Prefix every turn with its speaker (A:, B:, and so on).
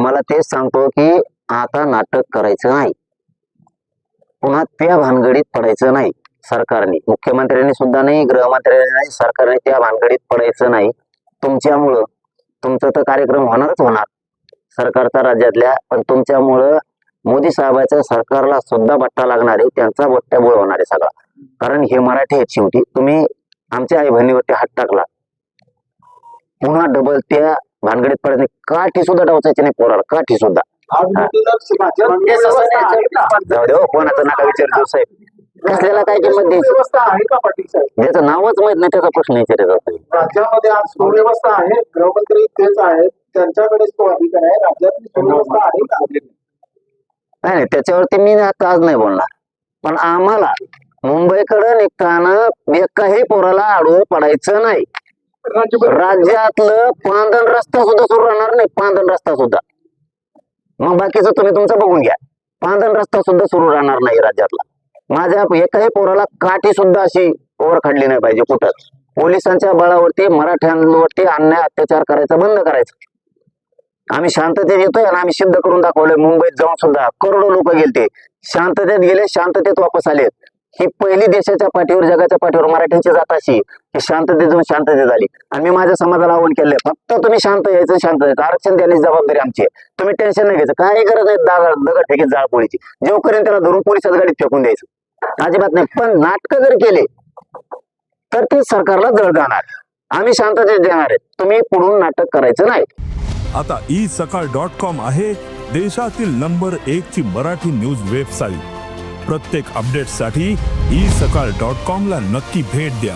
A: तुम्हाला तेच सांगतो की आता नाटक करायचं नाही, पुन्हा त्या भानगडीत पडायचं नाही. सरकारने, मुख्यमंत्र्यांनी सुद्धा नाही, गृहमंत्र्यांनी नाही, सरकारने त्या भानगडीत पडायचं नाही. तुमच्यामुळं तुमचा तर कार्यक्रम होणारच होणार सरकारचा राज्यातल्या, पण तुमच्यामुळं मोदी साहेबाच्या सरकारला सुद्धा बट्टा लागणार आहे, त्यांचा बट्ट्याबोळ होणार आहे सगळा. कारण हे मराठी आहेत शेवटी. तुम्ही आमच्या आई बहिणीवरती हात टाकला, पुन्हा डबल त्या भानगडीत पडत नाही. काठी सुद्धा डावचायची नाही पोराला, काठी सुद्धा. जाऊ दे हो, कोणाचं नका विचार साहेब, कसल्याला काय किंमत द्यायची, ज्याचं नावच माहित नाही त्याचा प्रश्न विचारला जातो.
B: राज्यामध्ये आज सुव्यवस्था आहे, गृहमंत्री तेच आहेत, त्यांच्याकडेच तो अधिकार आहे. राज्यातली सुव्यवस्था आहे का?
A: नाही, त्याच्यावरती मी आता आज नाही बोलणार, पण आम्हाला मुंबईकडे निघताना एकाही पोराला आडवं पडायचं नाही. राज्यातलं पांदन रस्ता सुद्धा सुरू राहणार नाही, पांदन रस्ता सुद्धा. मग बाकीचं तुम्ही तुमचं बघून घ्या, पांदन रस्ता सुद्धा सुरू राहणार नाही राज्यातला. माझ्या एकाही पोराला काठी सुद्धा अशी ओर खडली नाही पाहिजे कुठं. पोलिसांच्या बळावरती मराठ्यांवरती अन्याय अत्याचार करायचा बंद करायचं. आम्ही शांततेत येतोय आणि आम्ही सिद्ध करून दाखवलंय. मुंबईत जाऊन सुद्धा करोडो लोक गेलते, शांततेत गेले, शांततेत वापस आलेत. ही पहिली देशाच्या पाठीवर, जगाच्या पाठीवर मराठ्यांची जात अशी की शांततेत जाऊन शांततेत आली. आणि मी माझ्या समाजाला आव्हान केलंय, फक्त तुम्ही शांत यायचं, शांत यायचं. आरक्षण देण्याची जबाबदारी आमची आहे, तुम्ही टेन्शन नाही घ्यायचं. काही गरज नाही दगड फेकीत जाळपोळीची. जेवपर्यंत त्याला धरून पोलिसात गाडीत फेकून द्यायचं, अजिबात नाही. पण नाटक जर केले तर ते सरकारला जळ जाणार. आम्ही शांततेत देणार आहेत, तुम्ही पुढून नाटक करायचं नाही.
C: आता isakal.com आहे देशातील नंबर 1 ची मराठी न्यूज वेबसाईट. प्रत्येक अपडेटसाठी isakal.com ला नक्की भेट द्या.